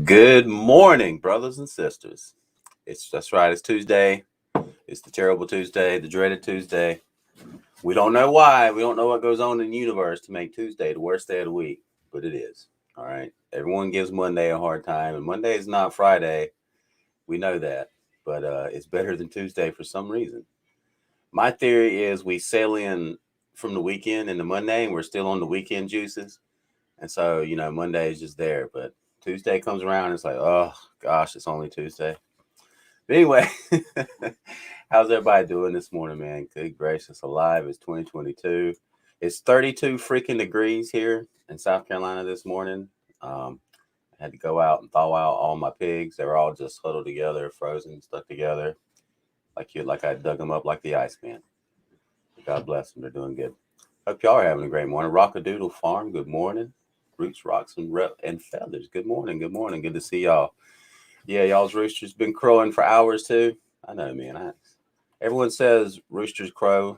Good morning, brothers and sisters. That's right. It's Tuesday. It's the terrible Tuesday, the dreaded Tuesday. We don't know why. We don't know what goes on in the universe to make Tuesday the worst day of the week, but it is. All right. Everyone gives Monday a hard time, and Monday is not Friday. We know that, but it's better than Tuesday for some reason. My theory is we sail in from the weekend into Monday, and we're still on the weekend juices. And so, Monday is just there, but Tuesday comes around, and it's like, oh, gosh, it's only Tuesday. But anyway, how's everybody doing this morning, man? Good gracious, alive. It's 2022. It's 32 freaking degrees here in South Carolina this morning. I had to go out and thaw out all my pigs. They were all just huddled together, frozen, stuck together, like I dug them up like the Iceman. God bless them. They're doing good. Hope y'all are having a great morning. Rockadoodle Farm, good morning. Roots, Rocks, and Feathers. Good morning. Good morning. Good to see y'all. Yeah, y'all's roosters been crowing for hours too. I know, man. Everyone says roosters crow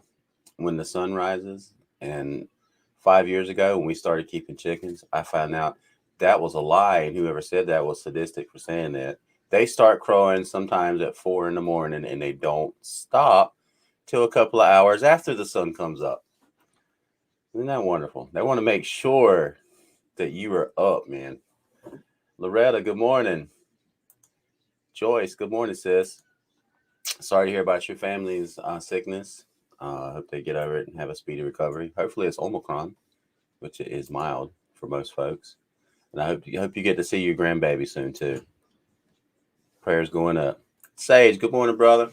when the sun rises. And 5 years ago, when we started keeping chickens, I found out that was a lie. And whoever said that was sadistic for saying that. They start crowing sometimes at 4 a.m, and they don't stop till a couple of hours after the sun comes up. Isn't that wonderful? They want to make sure that you are up, man. Loretta, good morning. Joyce, good morning, sis. Sorry to hear about your family's sickness. Hope they get over it and have a speedy recovery. Hopefully it's Omicron, which is mild for most folks. And I hope you get to see your grandbaby soon too. Prayers going up. Sage, good morning, brother.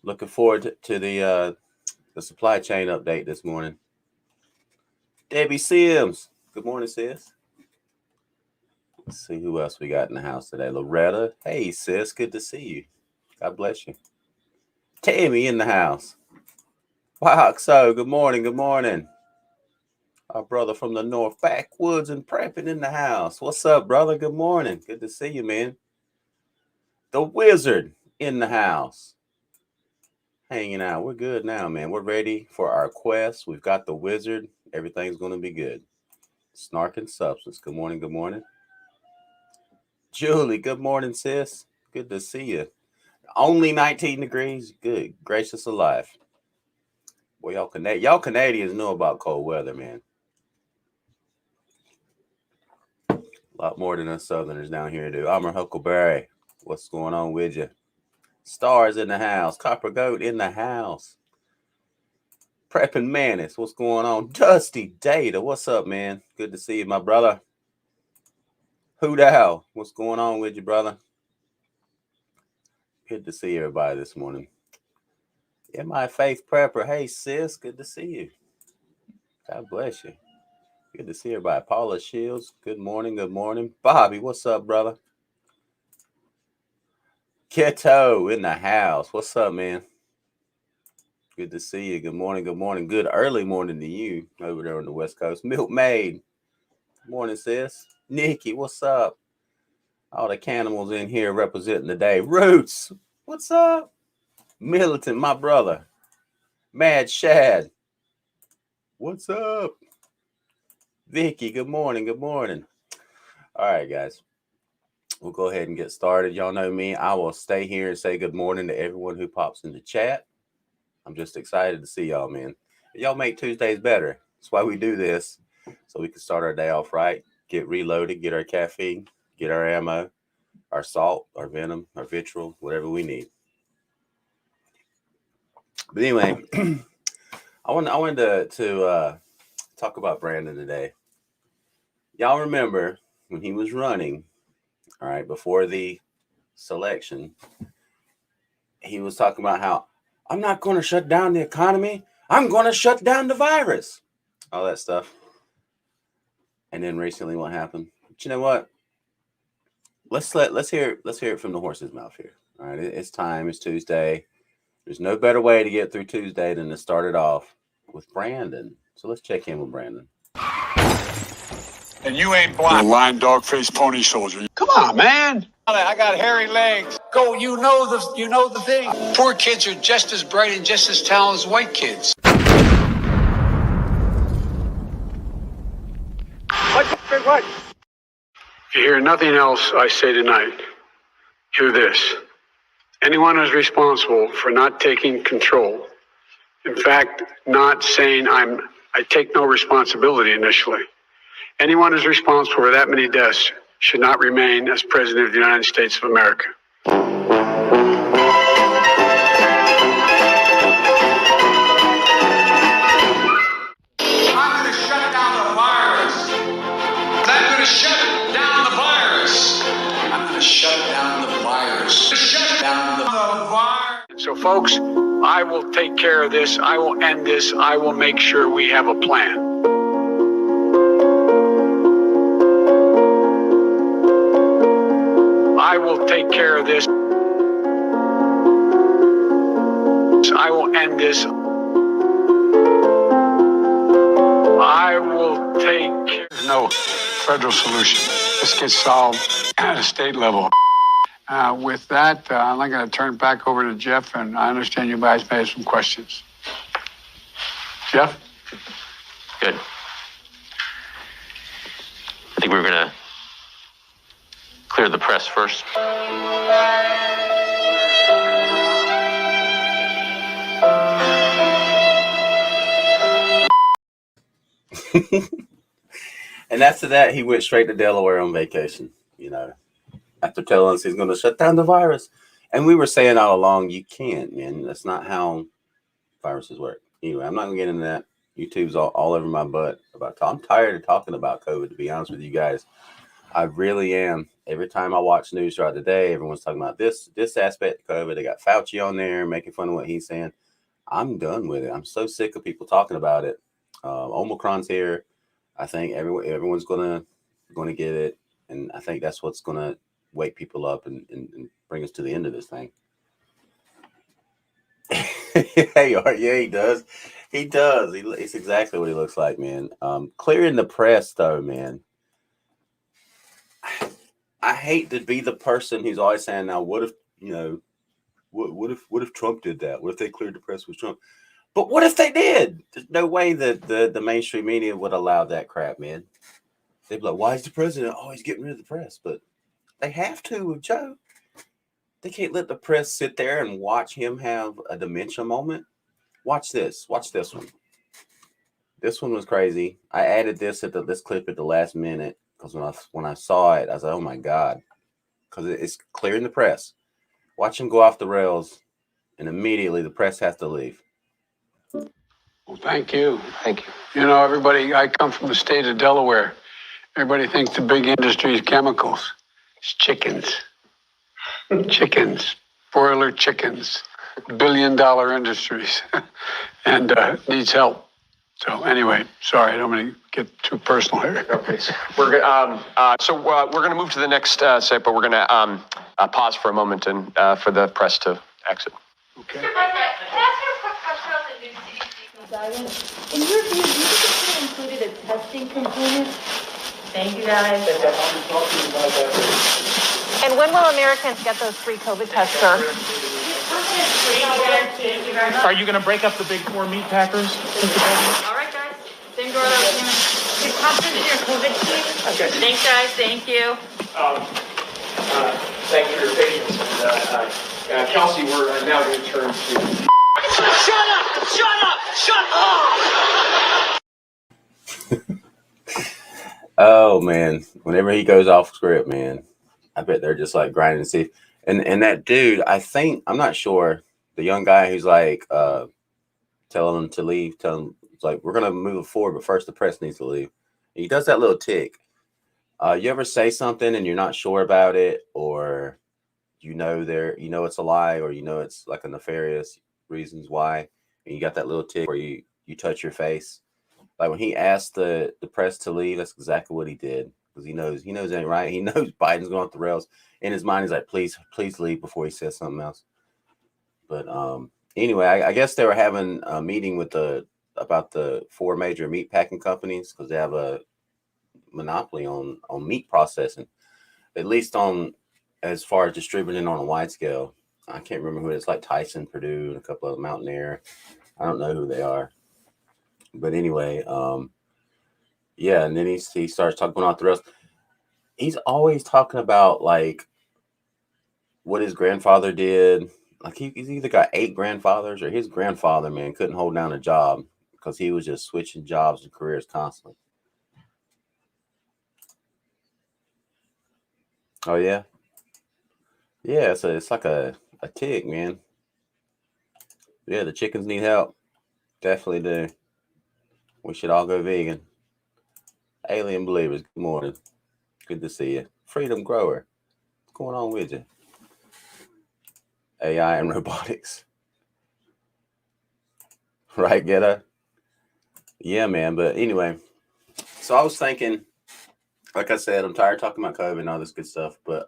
Looking forward to the supply chain update this morning. Debbie Sims, good morning, sis. Let's see who else we got in the house today. Loretta, hey, sis, good to see you. God bless you. Tammy in the house. Wow, so good morning, good morning. Our brother from the north, Backwoods and Prepping in the house. What's up, brother? Good morning. Good to see you, man. The Wizard in the house. Hanging out. We're good now, man. We're ready for our quest. We've got the Wizard. Everything's going to be good. Snark and Substance. Good morning, good morning. Julie, good morning, sis. Good to see you. Only 19 degrees. Good. Gracious alive. Boy, y'all Canadians know about cold weather, man. A lot more than us Southerners down here do. I'm Huckleberry. What's going on with you? Stars in the house. Copper Goat in the house. Prepping Manis. What's going on? Dusty Data. What's up, man? Good to see you, my brother. Who the hell? What's going on with you, brother? Good to see everybody this morning. Yeah, my faith prepper. Hey, sis. Good to see you. God bless you. Good to see everybody. Paula Shields. Good morning. Good morning. Bobby, what's up, brother? Keto in the house. What's up, man? Good to see you. Good morning. Good morning. Good early morning to you over there on the West Coast. Milkmaid. Good morning, sis. Nikki, what's up? All the canimals in here representing the day. Roots, what's up? Militant, my brother. Mad Shad, what's up? Vicky, good morning. Good morning. All right, guys. We'll go ahead and get started. Y'all know me. I will stay here and say good morning to everyone who pops in the chat. I'm just excited to see y'all, man. Y'all make Tuesdays better. That's why we do this. So we can start our day off right, get reloaded, get our caffeine, get our ammo, our salt, our venom, our vitriol, whatever we need. But anyway, I wanted to talk about Brandon today. Y'all remember when he was running, all right, before the selection, he was talking about how I'm not going to shut down the economy. I'm going to shut down the virus. All that stuff. And then recently what happened? But you know what? Let's hear it from the horse's mouth here. All right, it's time. It's Tuesday. There's no better way to get through Tuesday than to start it off with Brandon. So let's check in with Brandon. And you ain't blind. You're a lying dog-faced pony soldier. Come on, man. I got hairy legs. Go, you know the thing. Poor kids are just as bright and just as talented as white kids. What? If you hear nothing else I say tonight, hear this. Anyone who's responsible for not taking control, in fact, not saying I take no responsibility initially, anyone who's responsible for that many deaths should not remain as President of the United States of America. I'm going to shut down the virus. I'm going to shut down the virus. I'm going to shut down the virus. Shut down the virus. So, folks, I will take care of this. I will end this. I will make sure we have a plan. I will take care of this. I will end this. I will take care. There's no federal solution. This gets solved at a state level. With that, I'm going to turn it back over to Jeff, and I understand you guys may have some questions. Jeff? Good. I think we're going to clear the press first. And after that, he went straight to Delaware on vacation, after telling us he's going to shut down the virus. And we were saying all along, you can't, man. That's not how viruses work. Anyway, I'm not going to get into that. YouTube's all over my butt. I'm tired of talking about COVID, to be honest with you guys. I really am. Every time I watch news throughout the day, everyone's talking about this aspect of COVID. They got Fauci on there making fun of what he's saying. I'm done with it. I'm so sick of people talking about it. Omicron's here. I think everyone's gonna get it, and I think that's what's gonna wake people up and bring us to the end of this thing. Yeah, he does. He does. It's exactly what he looks like, man. Clearing the press, though, man. I hate to be the person who's always saying, "Now, what if what if Trump did that? What if they cleared the press with Trump?" But what if they did? There's no way that the mainstream media would allow that crap, man. They'd be like, why is the president always getting rid of the press? But they have to with Joe. They can't let the press sit there and watch him have a dementia moment. Watch this. Watch this one. This one was crazy. I added this clip at the last minute because when I saw it, I was like, oh my God. Because it's clearing the press. Watch him go off the rails, and immediately the press has to leave. Well, thank you. Thank you. Everybody, I come from the state of Delaware. Everybody thinks the big industry is chemicals. It's chickens. Chickens. Broiler chickens. Billion-dollar industries. And needs help. So anyway, sorry, I don't want to get too personal here. Okay, so we're going to move to the next set, but we're going to pause for a moment and for the press to exit. Okay. Mr. President, can I ask you a quick question about the new CDC guidance? In your view, do you think it should have included a testing component? Thank you, guys. And when will Americans get those free COVID tests, sir? Thank you very much. Are you going to break up the big four meat packers, Mr. President? All right, guys. Same door that was given. Good confidence in your COVID team. Okay. Thanks, guys. Thank you. Thank you for your patience. And Kelsey, we're now going to turn to... Shut up! Shut up! Shut up! Oh man, whenever he goes off script, man, I bet they're just like grinding teeth. And that dude, I'm not sure, the young guy who's like telling him to leave, it's like, we're gonna move forward, but first the press needs to leave. And he does that little tick. You ever say something and you're not sure about it, or it's a lie, or it's like a nefarious reasons why, and you got that little tick where you touch your face. Like when he asked the press to leave, that's exactly what he did, because he knows it ain't right. He knows Biden's going off the rails. In his mind, he's like, please leave before he says something else. But anyway, I guess they were having a meeting about the 4 major meat packing companies, because they have a monopoly on meat processing, at least as far as distributing on a wide scale. I can't remember who it is, like Tyson, Purdue, and a couple of Mountaineer. I don't know who they are. But anyway, yeah, and then he starts talking off the rails. he's always talking about like what his grandfather did. Like he's either got 8 grandfathers, or his grandfather, man, couldn't hold down a job because he was just switching jobs and careers constantly. Oh yeah. Yeah, so it's like a tick, man. Yeah, the chickens need help. Definitely do. We should all go vegan. Alien Believers, good morning. Good to see you. Freedom Grower, what's going on with you? AI and robotics. Right, Ghetto? Yeah, man. But anyway, so I was thinking, like I said, I'm tired of talking about COVID and all this good stuff. But,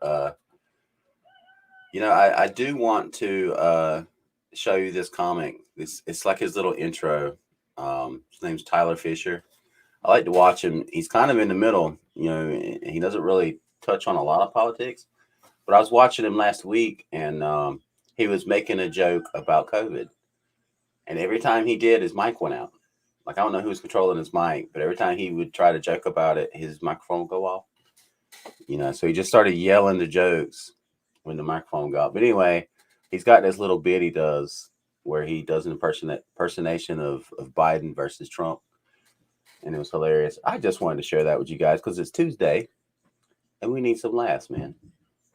I do want to show you this comic. It's like his little intro. His name's Tyler Fisher. I like to watch him. He's kind of in the middle. He doesn't really touch on a lot of politics. But I was watching him last week, and he was making a joke about COVID. And every time he did, his mic went out. Like, I don't know who was controlling his mic, but every time he would try to joke about it, his microphone would go off. So he just started yelling the jokes when the microphone got off. But anyway, he's got this little bit he does where he does an impersonation of Biden versus Trump. And it was hilarious. I just wanted to share that with you guys because it's Tuesday and we need some laughs, man.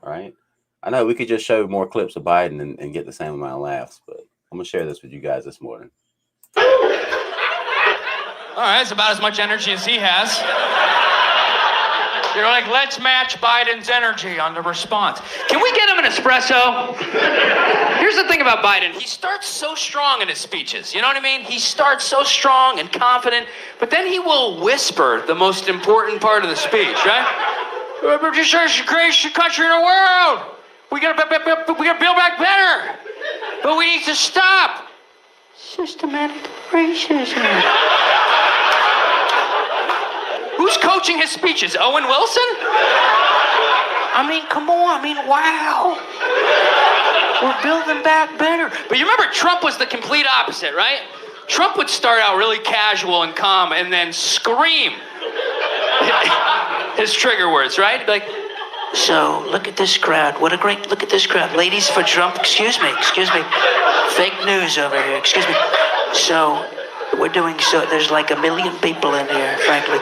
All right. I know we could just show more clips of Biden and get the same amount of laughs, but I'm going to share this with you guys this morning. All right, that's about as much energy as he has. You're like, let's match Biden's energy on the response. Can we get him an espresso? Here's the thing about Biden. He starts so strong in his speeches. You know what I mean? He starts so strong and confident, but then he will whisper the most important part of the speech, right? We're just the greatest country in the world. We gotta build back better. But we need to stop systematic racism. Who's coaching his speeches? Owen Wilson? I mean, come on. I mean, wow. We're building back better. But you remember Trump was the complete opposite, right? Trump would start out really casual and calm and then scream his trigger words, right? Like, so, look at this crowd. What a great, look at this crowd. Ladies for Trump, excuse me. Fake news over here, excuse me. So, there's like 1 million people in here, frankly.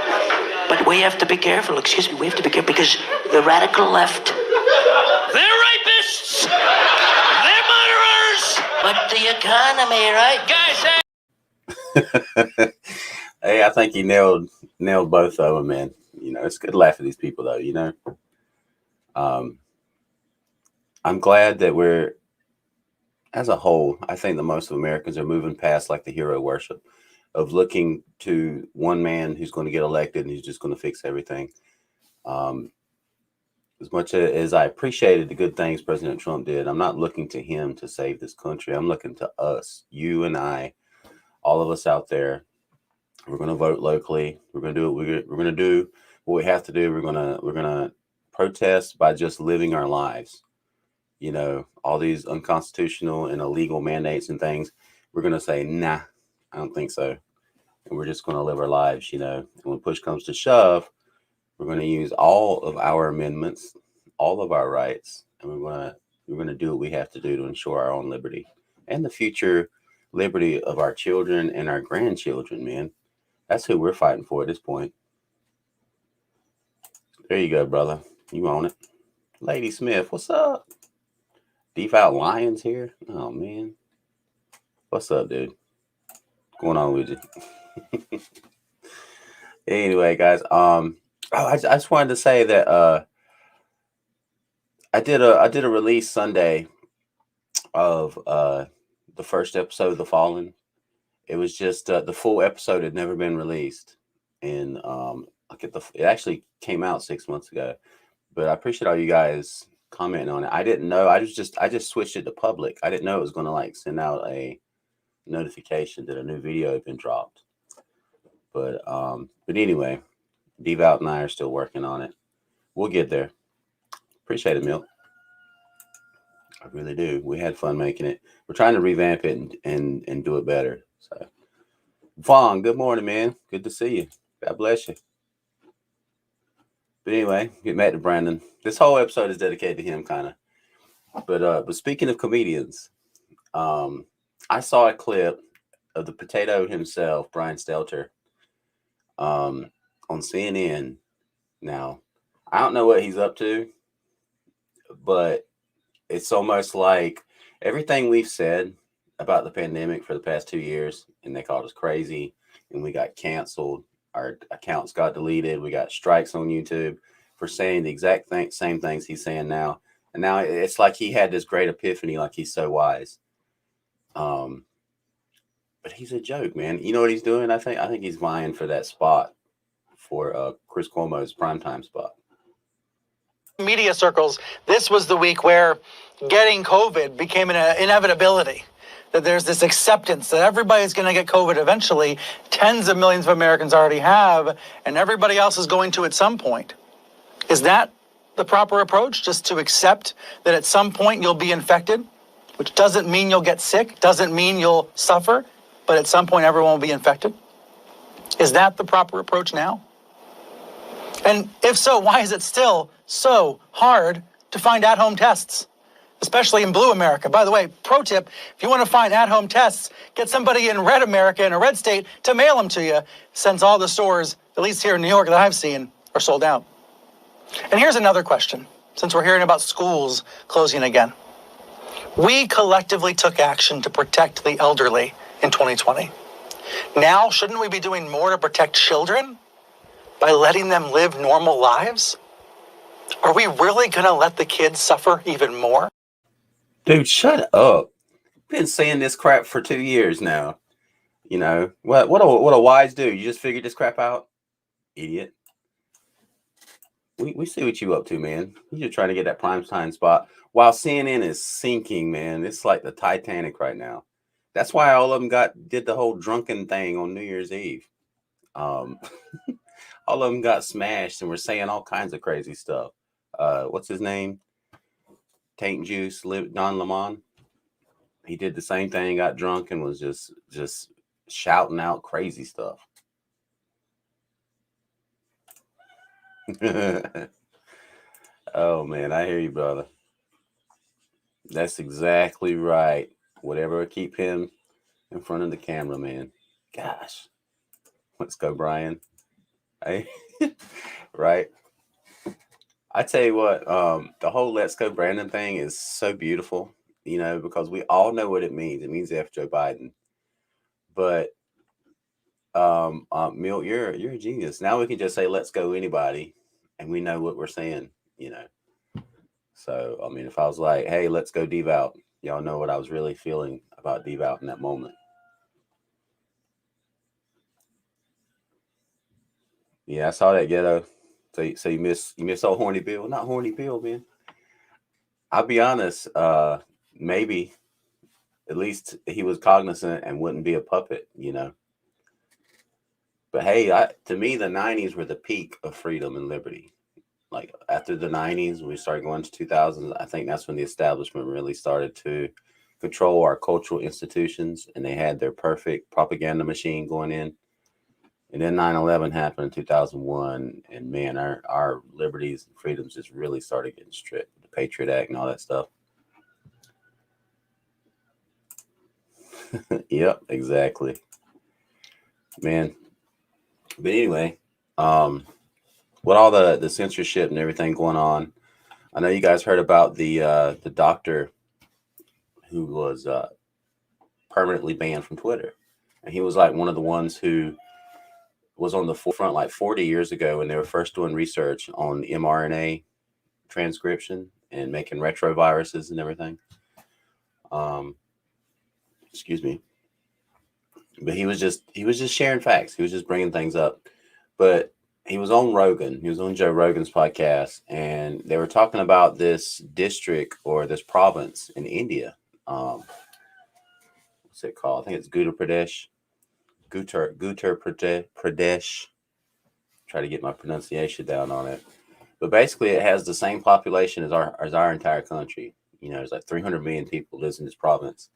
But we have to be careful, we have to be careful because the radical left, they're rapists! They're murderers! But the economy, right? Guys, hey. Hey, I think he nailed both of them, man. It's good to laugh at these people, though, I'm glad that we're, as a whole, I think that most of Americans are moving past like the hero worship of looking to one man who's going to get elected and he's just going to fix everything. As much as I appreciated the good things President Trump did, I'm not looking to him to save this country. I'm looking to us, you and I, all of us out there. We're going to vote locally. We're going to do what we're going to do what we have to do. We're going to protest by just living our lives. All these unconstitutional and illegal mandates and things, we're going to say, nah, I don't think so. And we're just going to live our lives, And when push comes to shove, we're going to use all of our amendments, all of our rights, and we're going to do what we have to do to ensure our own liberty and the future liberty of our children and our grandchildren, man. That's who we're fighting for at this point. There you go, brother. You own it. Lady Smith, what's up? Devout Lions here. Oh, man. What's up, dude? What's going on with you? Anyway, guys, I just wanted to say that I did a release Sunday of the first episode of The Fallen. It was just the full episode had never been released, and it actually came out 6 months ago. But I appreciate all you guys commenting on it. I didn't know. I just switched it to public. I didn't know it was going to send out a notification that a new video had been dropped. But anyway, Devout and I are still working on it. We'll get there. Appreciate it, Milk. I really do. We had fun making it. We're trying to revamp it and do it better. So, Vaughn, good morning, man. Good to see you. God bless you. But anyway, get back to Brandon. This whole episode is dedicated to him, kind of. But speaking of comedians, I saw a clip of the potato himself, Brian Stelter, on CNN. Now, I don't know what he's up to, but it's almost like everything we've said about the pandemic for the past 2 years, and they called us crazy, and we got canceled. Our accounts got deleted. We got strikes on YouTube for saying the exact same things he's saying now. And now it's like he had this great epiphany, like he's so wise. But he's a joke, man. You know what he's doing? I think he's vying for that spot for Chris Cuomo's primetime spot. Media circles, this was the week where getting COVID became an inevitability. That there's this acceptance that everybody's going to get COVID eventually. Tens of millions of Americans already have, and everybody else is going to at some point. Is that the proper approach? Just to accept that at some point you'll be infected, which doesn't mean you'll get sick, doesn't mean you'll suffer, but at some point everyone will be infected? Is that the proper approach now? And if so, why is it still so hard to find at-home tests, especially in blue America? By the way, pro tip, if you want to find at-home tests, get somebody in red America, in a red state, to mail them to you, since all the stores, at least here in New York that I've seen, are sold out. And here's another question, since we're hearing about schools closing again. We collectively took action to protect the elderly in 2020. Now, shouldn't we be doing more to protect children by letting them live normal lives? Are we really going to let the kids suffer even more? Dude, shut up. Been saying this crap for 2 years now. You know, what a wise dude. You just figured this crap out? Idiot. We see what you up to, man. You're just trying to get that primetime spot while CNN is sinking, man. It's like the Titanic right now. That's why all of them did the whole drunken thing on New Year's Eve. All of them got smashed and were saying all kinds of crazy stuff. What's his name? Taint Juice, Don Lemon. He did the same thing, got drunk, and was just shouting out crazy stuff. Oh, man, I hear you, brother. That's exactly right. Whatever will keep him in front of the camera, man. Gosh. Let's go, Brian. Hey, right. I tell you what, the whole Let's Go Brandon thing is so beautiful, you know, because we all know what it means. It means F Joe Biden. But Milt, you're a genius. Now we can just say let's go anybody, and we know what we're saying, you know. So I mean, if I was like, hey, let's go Devout, y'all know what I was really feeling about Devout in that moment. Yeah, I saw that, Ghetto. So you miss old Horny Bill? Not Horny Bill, man. I'll be honest. Maybe at least he was cognizant and wouldn't be a puppet, you know. But hey, to me, the 90s were the peak of freedom and liberty. Like after the 90s, when we started going to 2000s, I think that's when the establishment really started to control our cultural institutions, and they had their perfect propaganda machine going in. And then 9/11 happened in 2001, and man, our liberties and freedoms just really started getting stripped. The Patriot Act and all that stuff. Yep, exactly. Man. But anyway, with all the censorship and everything going on, I know you guys heard about the doctor who was permanently banned from Twitter. And he was like one of the ones who was on the forefront like 40 years ago when they were first doing research on mRNA transcription and making retroviruses and everything. Excuse me. But he was just sharing facts. He was just bringing things up. But he was on Rogan. He was on Joe Rogan's podcast, and they were talking about this district or this province in India. What's it called? I think it's Uttar Pradesh. Try to get my pronunciation down on it. But basically, it has the same population as our entire country. You know, there's like 300 million people lives in this province.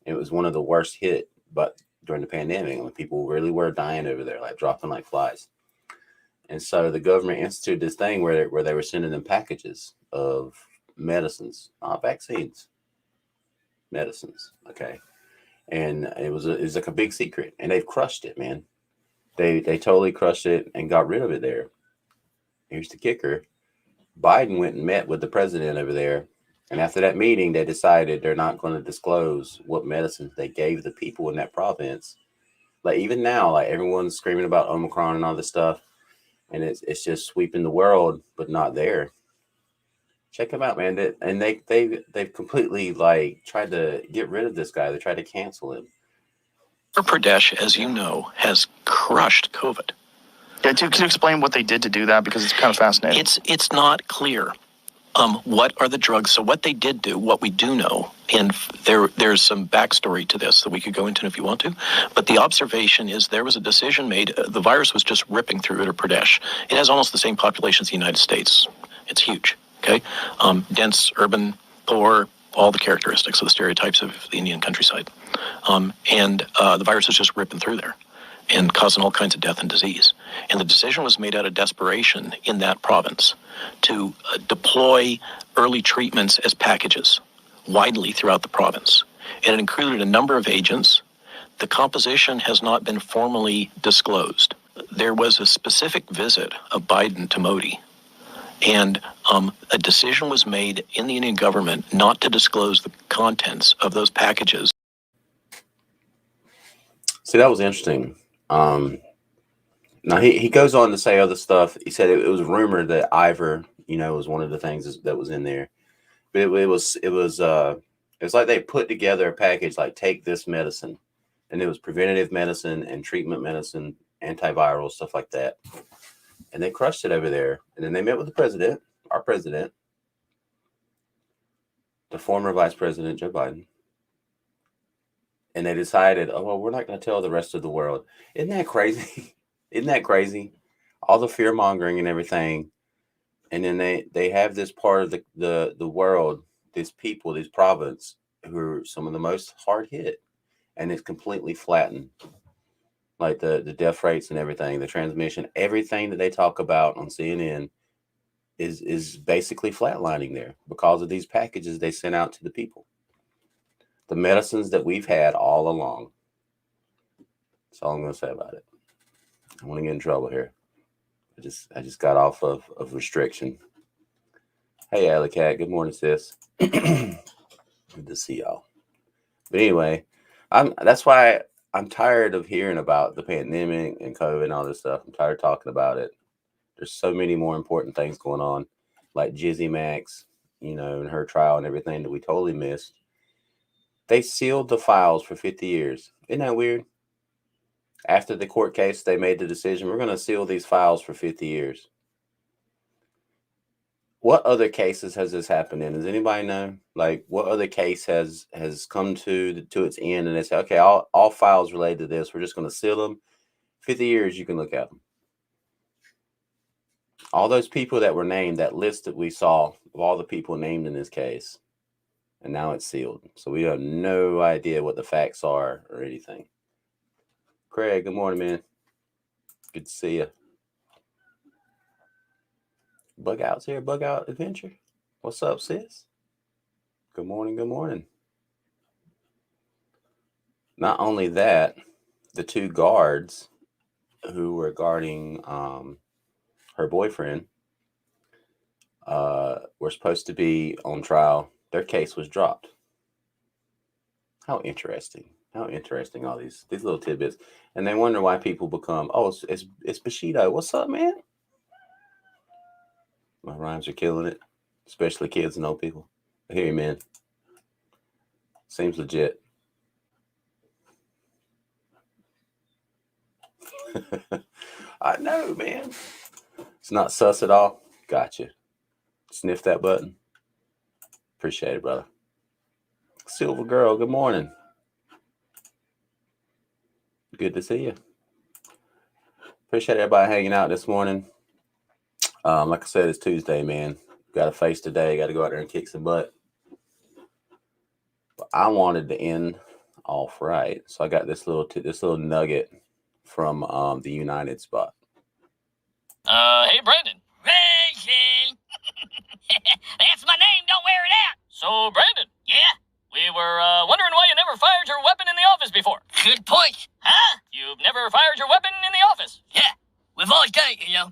It was one of the worst hit, but during the pandemic, when people really were dying over there, like dropping like flies. And so the government instituted this thing where they were sending them packages of medicines, not vaccines, medicines. Okay. And it was like a big secret, and they've crushed it, man. They totally crushed it and got rid of it there. Here's the kicker. Biden went and met with the president over there. And after that meeting, they decided they're not going to disclose what medicines they gave the people in that province. Like even now, like everyone's screaming about Omicron and all this stuff. And it's just sweeping the world, but not there. Check them out, man. And they've completely like tried to get rid of this guy. They tried to cancel him. Pradesh, as you know, has crushed COVID. Yeah, can you explain what they did to do that? Because it's kind of fascinating. It's not clear. What are the drugs? So what they did do, what we do know, and there's some backstory to this that we could go into if you want to, but the observation is there was a decision made. The virus was just ripping through Uttar Pradesh. It has almost the same population as the United States. It's huge, okay? Dense, urban, poor, all the characteristics of the stereotypes of the Indian countryside. And the virus was just ripping through there and causing all kinds of death and disease. And the decision was made out of desperation in that province to deploy early treatments as packages widely throughout the province. And it included a number of agents. The composition has not been formally disclosed. There was a specific visit of Biden to Modi, and a decision was made in the Indian government not to disclose the contents of those packages. See, that was interesting. Now he goes on to say other stuff. He said it was rumored that Ivor, was one of the things that was in there, but it was like they put together a package like take this medicine, and it was preventative medicine and treatment medicine, antiviral stuff like that, and they crushed it over there. And then they met with the president, our president, the former Vice President Joe Biden. And they decided, oh, well, we're not going to tell the rest of the world. Isn't that crazy? Isn't that crazy? All the fear mongering and everything. And then they have this part of the world, these people, these province, who are some of the most hard hit. And it's completely flattened. Like the death rates and everything, the transmission, everything that they talk about on CNN is basically flatlining there because of these packages they sent out to the people. The medicines that we've had all along. That's all I'm going to say about it. I want to get in trouble here. I just got off of restriction. Hey, Alley Cat. Good morning, sis. Good to see y'all. But anyway, that's why I'm tired of hearing about the pandemic and COVID and all this stuff. I'm tired of talking about it. There's so many more important things going on, like Jizzy Max, and her trial and everything that we totally missed. They sealed the files for 50 years. Isn't that weird? After the court case, they made the decision, we're going to seal these files for 50 years. What other cases has this happened in? Does anybody know? Like, what other case has come to its end and they say, okay, all files related to this, we're just going to seal them. 50 years, you can look at them. All those people that were named, that list that we saw of all the people named in this case, and now it's sealed. So we have no idea what the facts are or anything. Craig, good morning, man. Good to see you. Bug Out's here, Bug Out Adventure. What's up, sis? Good morning, good morning. Not only that, the two guards who were guarding her boyfriend were supposed to be on trial. Their case was dropped. How interesting. How interesting, all these little tidbits. And they wonder why people become, oh, it's Bushido. What's up, man? My rhymes are killing it, especially kids and old people. I hear you, man. Seems legit. I know, man. It's not sus at all. Gotcha. Sniff that button. Appreciate it, brother. Silver Girl, good morning. Good to see you. Appreciate everybody hanging out this morning. Like I said, it's Tuesday, man. Got to face today. Got to go out there and kick some butt. But I wanted to end off right, so I got this little nugget from the United spot. Hey, Brandon. Racing. That's my name. Don't wear it out. So, Brandon. Yeah? We were wondering why you never fired your weapon in the office before. Good point. Huh? You've never fired your weapon in the office. Yeah. We've always done it, you know.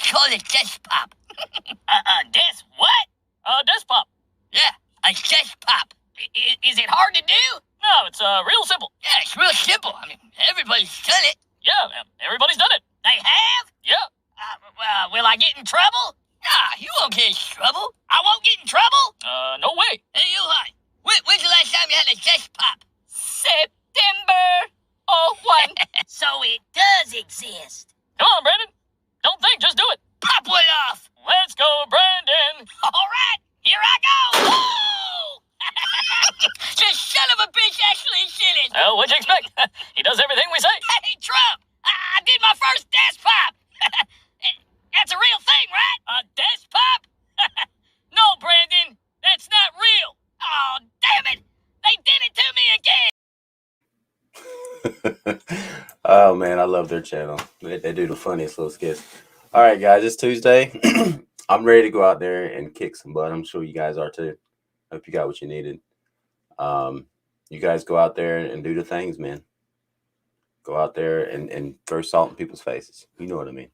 Call it desk pop. Desk what? Desk pop. Yeah, a desk pop. Is it hard to do? No, it's real simple. Yeah, it's real simple. I mean, everybody's done it. Yeah, everybody's done it. They have? Yeah. Will I get in trouble? Nah, you won't get in trouble. I won't get in trouble? No way. Hey, you, hi. When's the last time you had a desk pop? September 01. So it does exist. Come on, Brandon. Don't think, just do it. Pop one off. Let's go, Brandon. All right, here I go. Oh! This son of a bitch actually did it. Oh, what'd you expect? He does everything we say. Hey, Trump, I did my first desk pop. That's a real thing, right? A desk pop? No, Brandon, that's not real. Oh, damn it. They did it to me again. Oh man, I love their channel. They do the funniest little skits. All right, guys, it's Tuesday. I'm ready to go out there and kick some butt. I'm sure you guys are too. Hope you got what you needed. You guys go out there and do the things, man. Go out there and throw salt in people's faces. You know what I mean.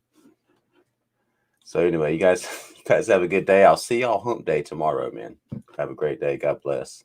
So anyway, you guys have a good day. I'll see y'all hump day tomorrow, man. Have a great day. God bless.